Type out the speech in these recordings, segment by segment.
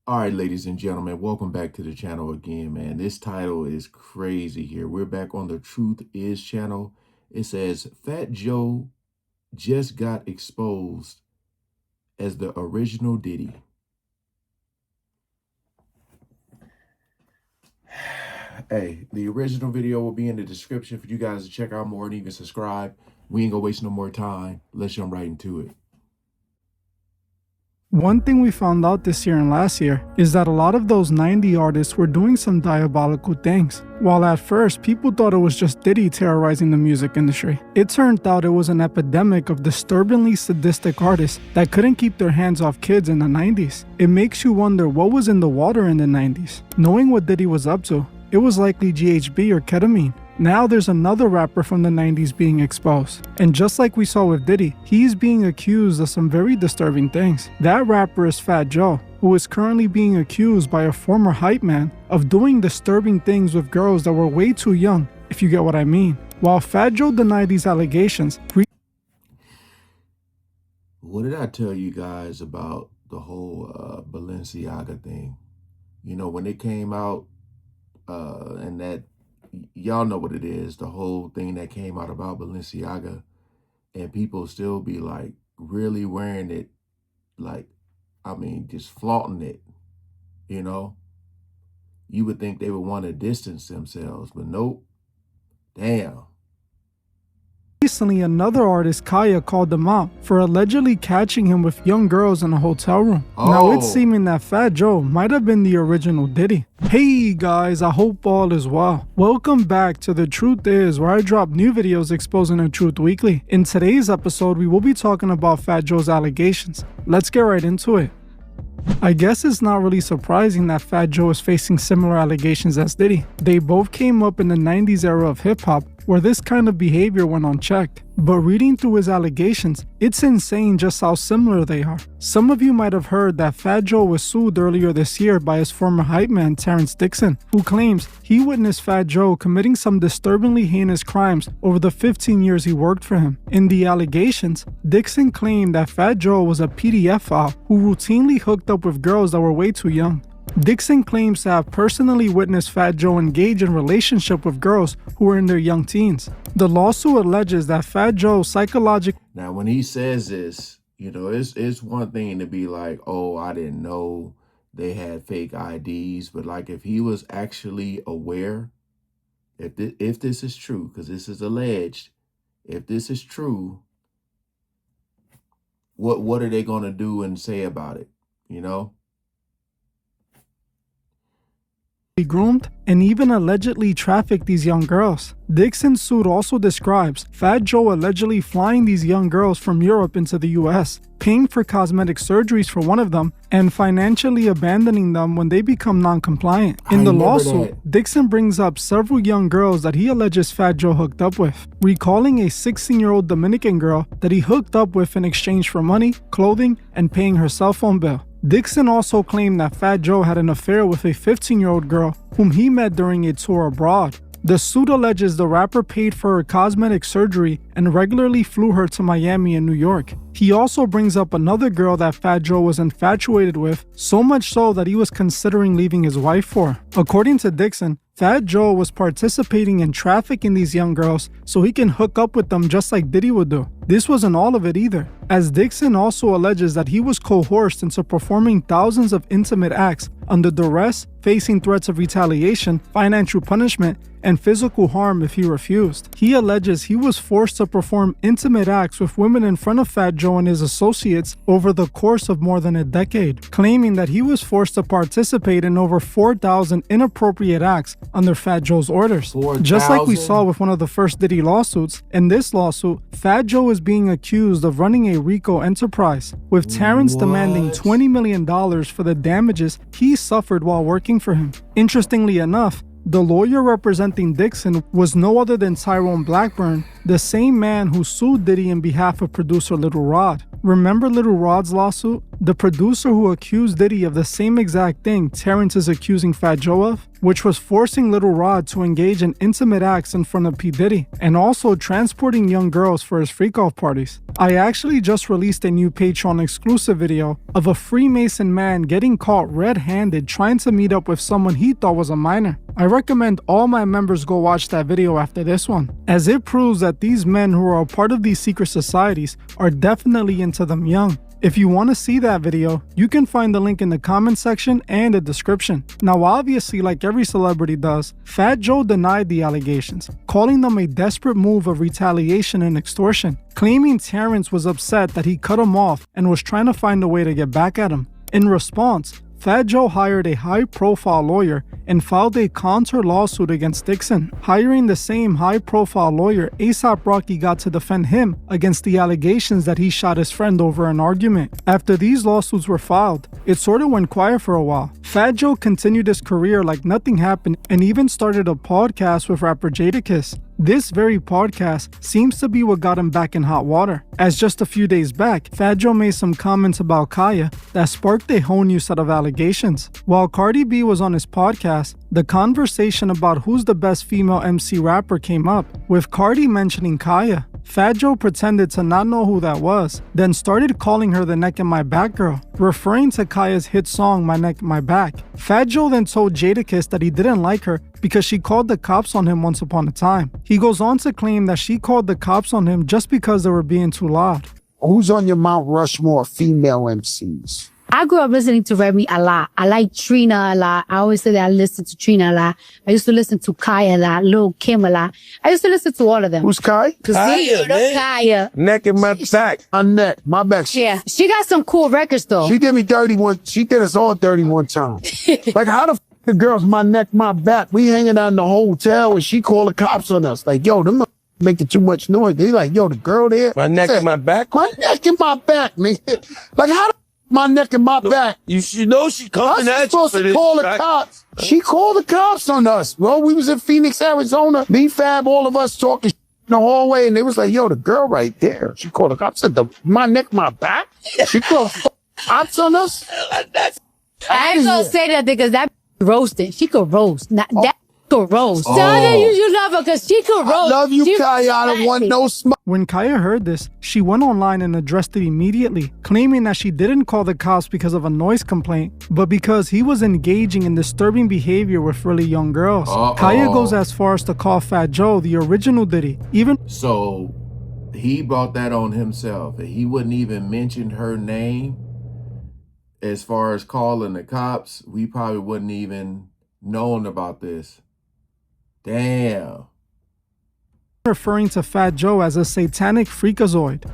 All right, ladies and gentlemen, welcome back to the channel again, man. This title is crazy here. We're back on the Truth Is channel. It says, Fat Joe just got exposed as the original Diddy. Hey, the original video will be in the description for you guys to check out more and even subscribe. We ain't gonna waste no more time. Let's jump right into it. One thing we found out this year and last year is that a lot of those 90 artists were doing some diabolical things. While at first people thought it was just Diddy terrorizing the music industry, it turned out it was an epidemic of disturbingly sadistic artists that couldn't keep their hands off kids in the 90s. It makes you wonder what was in the water in the 90s. Knowing what Diddy was up to, it was likely GHB or ketamine. Now there's another rapper from the 90s being exposed. And just like we saw with Diddy, he's being accused of some very disturbing things. That rapper is Fat Joe, who is currently being accused by a former hype man of doing disturbing things with girls that were way too young, if you get what I mean. While Fat Joe denied these allegations, What did I tell you guys about the whole Balenciaga thing? You know, when it came out, and that y'all know what it is, the whole thing that came out about Balenciaga, and people still be like really wearing it, like, I mean, just flaunting it, you know? You would think they would want to distance themselves, but nope. Damn. recently another artist, Kaya, called them out for allegedly catching him with young girls in a hotel room. Now it's seeming that Fat Joe might have been the original Diddy. Hey guys, I hope all is well. Welcome back to The Truth Is, where I drop new videos exposing the truth weekly. In today's episode, we will be talking about Fat Joe's allegations. Let's get right into it. I guess it's not really surprising that Fat Joe is facing similar allegations as Diddy. They both came up in the 90s era of hip-hop, where this kind of behavior went unchecked. But reading through his allegations, it's insane just how similar they are. Some of you might have heard that Fat Joe was sued earlier this year by his former hype man Terrence Dixon, who claims he witnessed Fat Joe committing some disturbingly heinous crimes over the 15 years he worked for him. In the allegations, Dixon claimed that Fat Joe was a PDF file who routinely hooked up with girls that were way too young. Dixon claims to have personally witnessed Fat Joe engage in relationship with girls who were in their young teens. The lawsuit alleges that Fat Joe psychologically... Now, when he says this, you know, it's one thing to be like, oh, I didn't know they had fake IDs. But like, if he was actually aware, if this is true, because this is alleged, if this is true, what are they going to do and say about it, you know? groomed and even allegedly trafficked these young girls. Dixon's suit also describes Fat Joe allegedly flying these young girls from Europe into the US, paying for cosmetic surgeries for one of them, and financially abandoning them when they become non-compliant. In the lawsuit, Dixon brings up several young girls that he alleges Fat Joe hooked up with, recalling a 16-year-old Dominican girl that he hooked up with in exchange for money, clothing, and paying her cell phone bill. Dixon also claimed that Fat Joe had an affair with a 15-year-old girl whom he met during a tour abroad. The suit alleges the rapper paid for her cosmetic surgery and regularly flew her to Miami and New York. He also brings up another girl that Fat Joe was infatuated with, so much so that he was considering leaving his wife for. According to Dixon, Fat Joe was participating in trafficking these young girls so he can hook up with them just like Diddy would do. This wasn't all of it either, as Dixon also alleges that he was coerced into performing thousands of intimate acts under duress, facing threats of retaliation, financial punishment, and physical harm if he refused. He alleges he was forced to perform intimate acts with women in front of Fat Joe and his associates over the course of more than a decade, claiming that he was forced to participate in over 4,000 inappropriate acts under Fat Joe's orders. 4,000? Just like we saw with one of the first Diddy lawsuits, in this lawsuit, Fat Joe is being accused of running a RICO enterprise, with Terrence demanding $20 million for the damages he suffered while working for him. Interestingly enough, the lawyer representing Dixon was no other than Tyrone Blackburn, the same man who sued Diddy in behalf of producer Little Rod. Remember Little Rod's lawsuit? The producer who accused Diddy of the same exact thing Terrence is accusing Fat Joe of, which was forcing Little Rod to engage in intimate acts in front of P. Diddy, and also transporting young girls for his freak-off parties. I actually just released a new Patreon exclusive video of a Freemason man getting caught red-handed trying to meet up with someone he thought was a minor. I recommend all my members go watch that video after this one, as it proves that these men who are a part of these secret societies are definitely into them young. If you want to see that video, you can find the link in the comment section and the description. Now obviously, like every celebrity does, Fat Joe denied the allegations, calling them a desperate move of retaliation and extortion, claiming Terrence was upset that he cut him off and was trying to find a way to get back at him. In response, Fat Joe hired a high-profile lawyer and filed a counter lawsuit against Dixon, hiring the same high-profile lawyer A$AP Rocky got to defend him against the allegations that he shot his friend over an argument. After these lawsuits were filed, it sort of went quiet for a while. Fat Joe continued his career like nothing happened and even started a podcast with rapper Jadakiss. This very podcast seems to be what got him back in hot water, as just a few days back, Fat Joe made some comments about Kaya that sparked a whole new set of allegations. While Cardi B was on his podcast, the conversation about who's the best female MC rapper came up, with Cardi mentioning Kaya. Fat Joe pretended to not know who that was, then started calling her the neck and my back girl, referring to Kaya's hit song My Neck, My Back. Fat Joe then told Jadakiss that he didn't like her because she called the cops on him once upon a time. He goes on to claim that she called the cops on him just because they were being too loud. Who's on your Mount Rushmore female MCs? I grew up listening to Remy a lot. I like Trina a lot. I always say that I listen to Trina a lot. I used to listen to Kaya a lot, Lil Kim a lot. I used to listen to all of them. Who's Kai? Kaya. Neck in my back. My neck, my back. Yeah, she got some cool records though. She did me dirty one. She did us all dirty one time. Like how the the girls, my neck, my back. We hanging out in the hotel and she called the cops on us. Like, yo, them making too much noise. They like, yo, the girl there. My neck and my back? My neck and my back, nigga. Like, how the my neck and my back? You know she coming at you supposed to call the cops. She called the cops on us. Well, we was in Phoenix, Arizona. Me, Fab, all of us talking in the hallway, and they was like, yo, the girl right there. She called the cops. Said, my neck, my back? She called cops on us? I ain't gonna say that because that roasted. She could roast. Not that could roast. Oh. Tell her you love her because she could roast. I love you, She Kaya. I don't want no smoke. When Kaya heard this, she went online and addressed it immediately, claiming that she didn't call the cops because of a noise complaint, but because he was engaging in disturbing behavior with really young girls. Kaya goes as far as to call Fat Joe the original Diddy, even So he brought that on himself. He wouldn't even mention her name. As far as calling the cops, we probably wouldn't even known about this. Damn. referring to Fat Joe as a satanic freakazoid.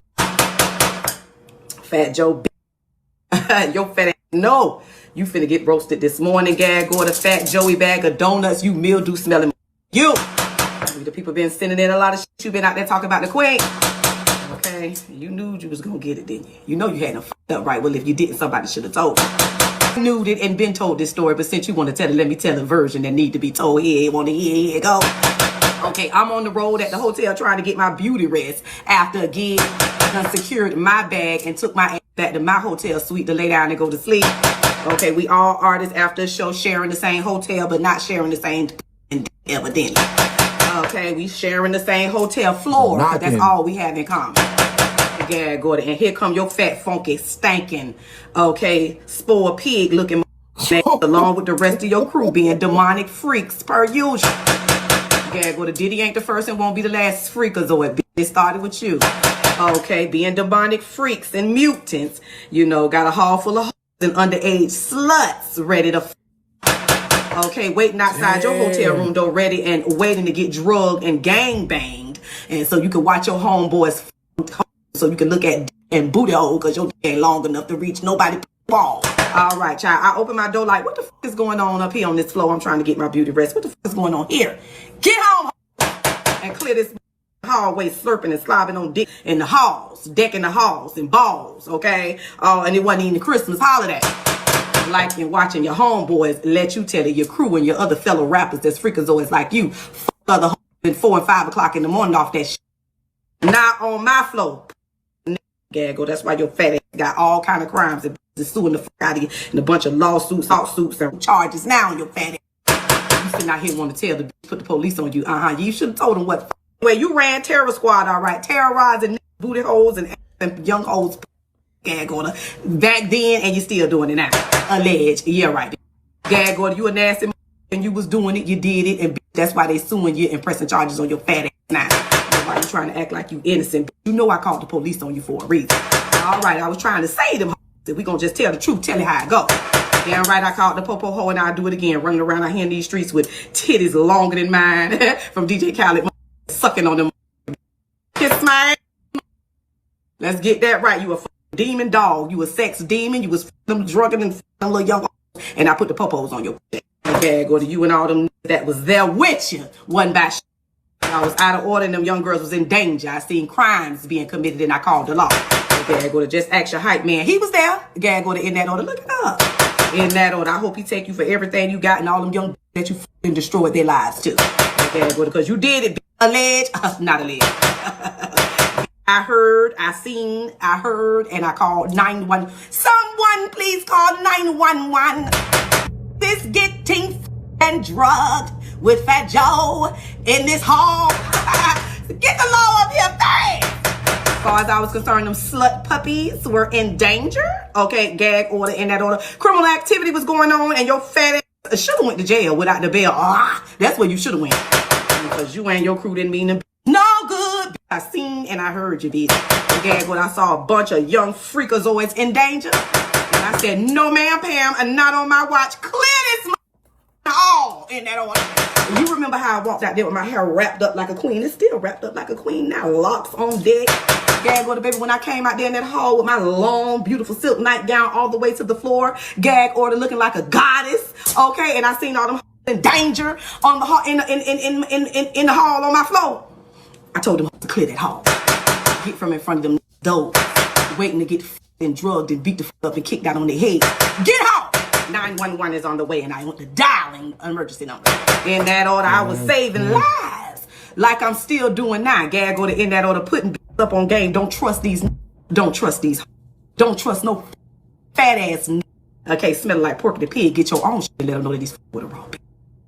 Fat Joe, yo fat ass. No, you finna get roasted this morning, gag, or the Fat Joey bag of donuts, you mildew smelling. You, the people been sending in a lot of shit. You been out there talking about the queen. Okay, you knew you was gonna get it, didn't you? You know you hadn't fucked up right. Well, if you didn't, somebody should have told you. I knew it and been told this story, but since you want to tell it, let me tell a version that need to be told. Here, want to hear it go. Okay, I'm on the road at the hotel trying to get my beauty rest after a gig. I secured my bag and took my ass back to my hotel suite to lay down and go to sleep. Okay, we all artists after a show sharing the same hotel, but not sharing the same evidently. Okay, we sharing the same hotel floor. That's all we have in common. Gag Gordon, and here come your fat, funky, stanking, okay, spoiled pig looking along with the rest of your crew being demonic freaks per usual. Gag Gordon, Diddy ain't the first and won't be the last freakazoid. It started with you. Okay, being demonic freaks and mutants, you know, got a hall full of hoes and underage sluts ready to okay, waiting outside your hotel room door ready and waiting to get drugged and gang banged. And so you can watch your homeboys so you can look at and booty hole because your ain't long enough to reach nobody ball. All right, child. I open my door like, what the fuck is going on up here on this floor? I'm trying to get my beauty rest. What the fuck is going on here? Get home and clear this hallway slurping and slobbing on dick in the halls, decking the halls and balls, okay? And it wasn't even the Christmas holiday. Like and watching your homeboys let you tell it, your crew and your other fellow rappers that's freakazoids like you, fuck other hoes at 4 and 5 o'clock in the morning off that shit. Not on my floor. Gaggle. That's why your fat ass got all kind of crimes and suing the fuck out of you and a bunch of lawsuits, and charges now on your fat ass. You sitting out here want to tell the bitch, put the police on you. You should have told them what. Well, you ran terror squad, all right, terrorizing booty holes and young hoes. Gaggle. Back then, and you still doing it now. Alleged. Yeah, right. Gaggle, you a nasty and you was doing it, you did it, and that's why they suing you and pressing charges on your fat ass now. Why you trying to act like you innocent? You know I called the police on you for a reason. All right, I was trying to say them. We gonna just tell the truth, tell you how it go. Damn right, I called the popo hoe and I'll do it again. Running around out here in these streets with titties longer than mine from DJ Khaled, sucking on them. Kiss my ass. Let's get that right. You a demon dog. You a sex demon. You was them drunken and them little young. And I put the popos on your bag. Go to you and all them that was there with you. One by I was out of order and them young girls was in danger. I seen crimes being committed and I called the law. Gag go to just ask your hype man. He was there. Gag go to in that order. Look it up. In that order. I hope he take you for everything you got and all them young that you f***ing destroyed their lives too. Gag go to because you did it. Alleged. Not alleged. I heard, I seen, I heard, and I called 911. Someone please call 911. This getting and drugged with Fat Joe in this hall. Get the law up here fast. As far as I was concerned, them slut puppies were in danger. Okay, gag order in that order. Criminal activity was going on and your fat ass should have went to jail without the bail. That's where you should have went. Because you and your crew didn't mean to. No good. I seen and I heard you, bitch. Gag when I saw a bunch of young freakazoids in danger. And I said, no ma'am, Pam, and not on my watch. Clear this all in that order. You remember how I walked out there with my hair wrapped up like a queen? It's still wrapped up like a queen now. Locks on deck. Gag order, baby, when I came out there in that hall with my long, beautiful silk nightgown all the way to the floor. Gag order looking like a goddess. Okay, and I seen all them in danger on the hall in the hall on my floor. I told them to clear that hall. Get from in front of them doors. Waiting to get and drugged and beat the up and kicked out on their head. Get home! 911 is on the way and I went to dialing emergency number. In that order, I was saving lives. Like I'm still doing now. Gag order in that order, putting up on game. Don't trust these. Don't trust these. Don't trust no fat ass. Okay, smelling like pork the pig. Get your own shit and let them know that these with a raw bitch.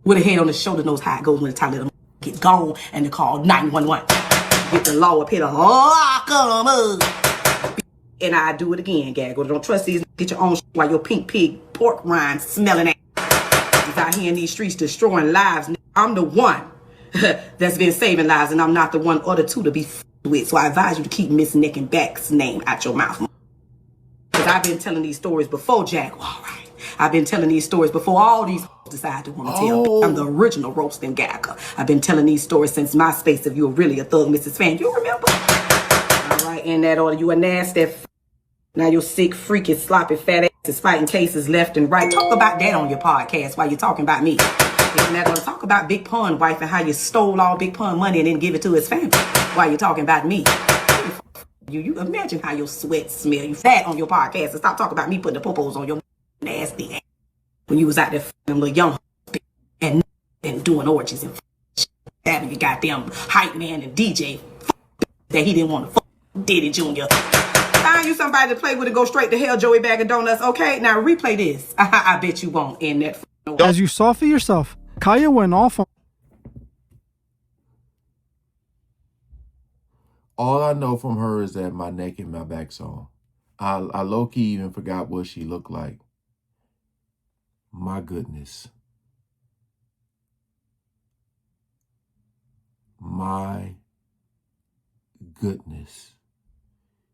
With a head on the shoulder knows how it goes when it's time to let them get gone and to call 911. Get the law up here to lock them up. And I do it again, Gag. Don't trust these. Get your own shit while your pink pig pork rind smelling ass. He's out here in these streets destroying lives. I'm the one that's been saving lives, and I'm not the one or the two to be with. So I advise you to keep Miss Neck and Back's name out your mouth. Because I've been telling these stories before Jaguar, right? I've been telling these stories before all these decide to want to tell. I'm the original roasting gagger. I've been telling these stories since MySpace. If you're really a Thug Mrs. fan, you remember? All right, in that order, you a nasty. Now your sick, freaky, sloppy, fat ass is fighting cases left and right. Talk about that on your podcast while you're talking about me. And that gonna talk about Big Pun wife and how you stole all Big Pun money and then give it to his family while you're talking about me. You imagine how your sweat smell. You fat on your podcast and stop talking about me putting the popos on your nasty ass when you was out there them little young and doing orgies and having your goddamn hype man and DJ that he didn't want to fuck Diddy Jr. Find you somebody to play with and go straight to hell, Joey Bag of Donuts. Okay, now replay this. I bet you won't in that. As you saw for yourself, Kaya went off on. All I know from her is that my neck and my back song. I low-key even forgot what she looked like. My goodness. My goodness.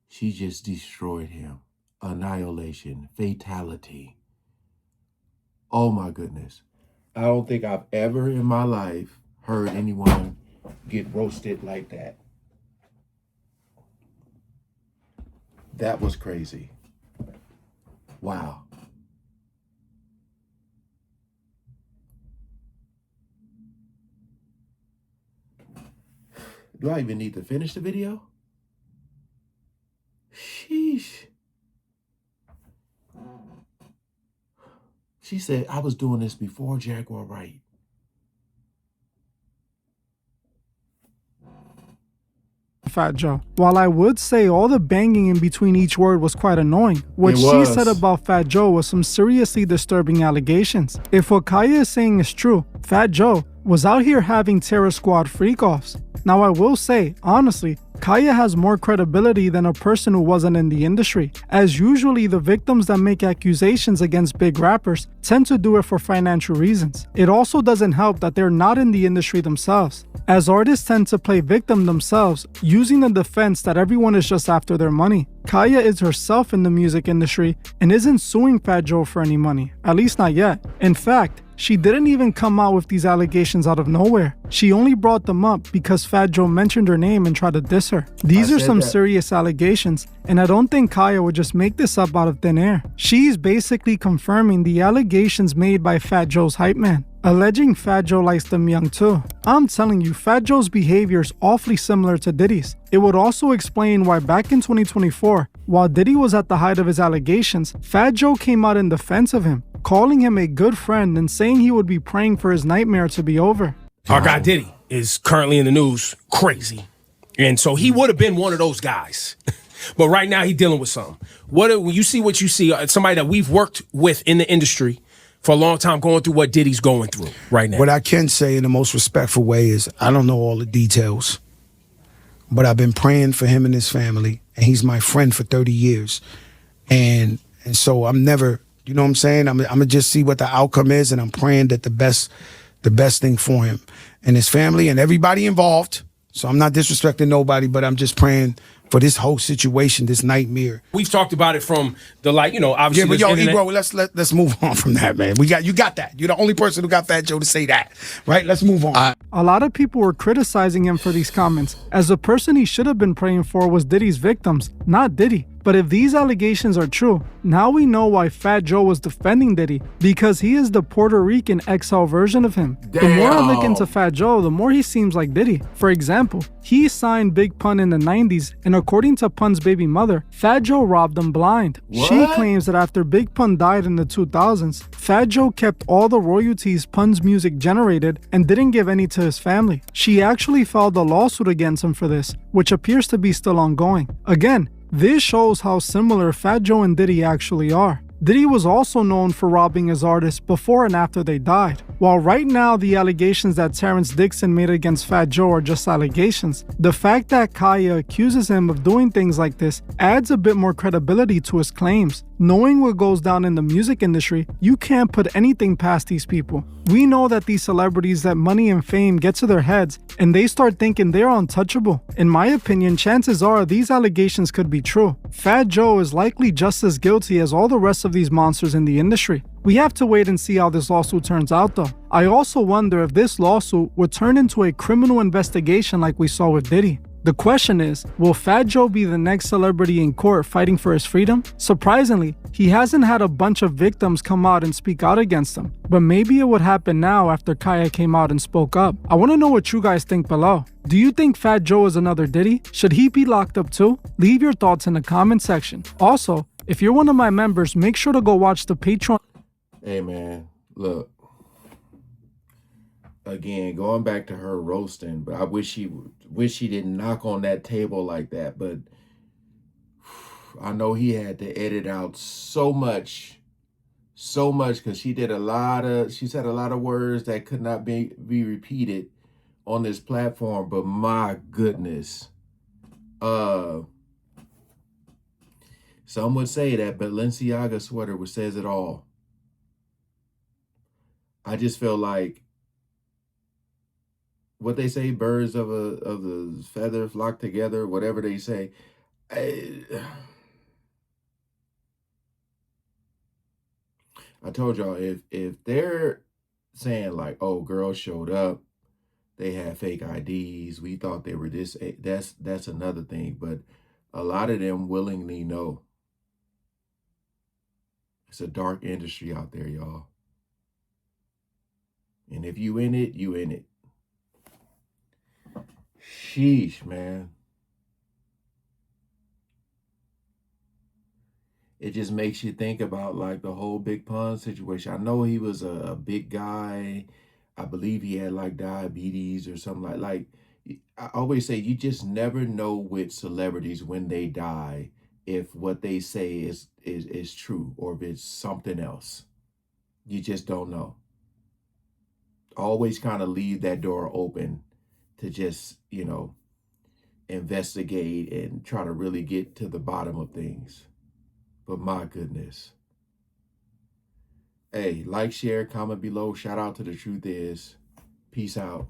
She just destroyed him. Annihilation. Fatality. Oh my goodness. I don't think I've ever in my life heard anyone get roasted like that. That was crazy. Wow. Do I even need to finish the video? Sheesh. She said, I was doing this before Jaguar Wright. Fat Joe. While I would say all the banging in between each word was quite annoying, what It she was. said about Fat Joe was some seriously disturbing allegations. If what Kaya is saying is true, Fat Joe was out here having Terror Squad freak-offs. Now I will say, honestly, Kaya has more credibility than a person who wasn't in the industry, as usually the victims that make accusations against big rappers tend to do it for financial reasons. It also doesn't help that they're not in the industry themselves, as artists tend to play victim themselves, using the defense that everyone is just after their money. Kaya is herself in the music industry and isn't suing Fat Joe for any money, at least not yet. In fact, she didn't even come out with these allegations out of nowhere. She only brought them up because Fat Joe mentioned her name and tried to diss her. These are some serious allegations, and I don't think Kaya would just make this up out of thin air. She's basically confirming the allegations made by Fat Joe's hype man, alleging Fat Joe likes them young too. I'm telling you, Fat Joe's behavior is awfully similar to Diddy's. It would also explain why back in 2024, while Diddy was at the height of his allegations, Fat Joe came out in defense of him, calling him a good friend and saying he would be praying for his nightmare to be over. Our guy Diddy is currently in the news, crazy. And so he would have been one of those guys. But right now he's dealing with something. When you see what you see, somebody that we've worked with in the industry for a long time going through what Diddy's going through right now. What I can say in the most respectful way is I don't know all the details, but I've been praying for him and his family, and he's my friend for 30 years. And so I'm never, you know what I'm saying? I'm gonna just see what the outcome is, and I'm praying that the best thing for him and his family and everybody involved. So I'm not disrespecting nobody, but I'm just praying for this whole situation, this nightmare. We've talked about it from the obviously. Yeah, but yo, internet. bro, let's move on from that, man. You got that. You're the only person who got Fat Joe to say that, right? Let's move on. A lot of people were criticizing him for these comments, as the person he should have been praying for was Diddy's victims, not Diddy. But if these allegations are true, now we know why Fat Joe was defending Diddy, because he is the Puerto Rican XL version of him. The more I look into Fat Joe, the more he seems like Diddy. For example, he signed Big Pun in the 90s, and according to Pun's baby mother, Fat Joe robbed him blind. She claims that after Big Pun died in the 2000s, Fat Joe kept all the royalties Pun's music generated and didn't give any to his family. She actually filed a lawsuit against him for this, which appears to be still ongoing. Again, this shows how similar Fat Joe and Diddy actually are. Diddy was also known for robbing his artists before and after they died. While right now the allegations that Terrence Dixon made against Fat Joe are just allegations, the fact that Kaya accuses him of doing things like this adds a bit more credibility to his claims. Knowing what goes down in the music industry, you can't put anything past these people. We know that these celebrities let money and fame get to their heads and they start thinking they're untouchable. In my opinion, chances are these allegations could be true. Fat Joe is likely just as guilty as all the rest of these monsters in the industry. We have to wait and see how this lawsuit turns out though. I also wonder if this lawsuit would turn into a criminal investigation like we saw with Diddy. The question is, will Fat Joe be the next celebrity in court fighting for his freedom? Surprisingly, he hasn't had a bunch of victims come out and speak out against him. But maybe it would happen now after Kaya came out and spoke up. I want to know what you guys think below. Do you think Fat Joe is another Diddy? Should he be locked up too? Leave your thoughts in the comment section. Also, if you're one of my members, make sure to go watch the Patreon. Hey man, look. Again, going back to her roasting, but I wish she didn't knock on that table like that. But I know he had to edit out so much because she said a lot of words that could not be repeated on this platform. But my goodness, some would say that Balenciaga sweater says it all. I just feel like what they say, birds of the feather flock together, whatever they say. I told y'all, if they're saying like, oh, girls showed up, they had fake IDs, we thought they were this, that's another thing. But a lot of them willingly know. It's a dark industry out there, y'all. And if you in it, you in it. Sheesh, man. It just makes you think about like the whole Big Pun situation. I know he was a big guy. I believe he had like diabetes or something like, I always say you just never know with celebrities when they die if what they say is true or if it's something else. You just don't know. Always kind of leave that door open to just, investigate and try to really get to the bottom of things. But my goodness. Hey, like, share, comment below. Shout out to The Truth Is. Peace out.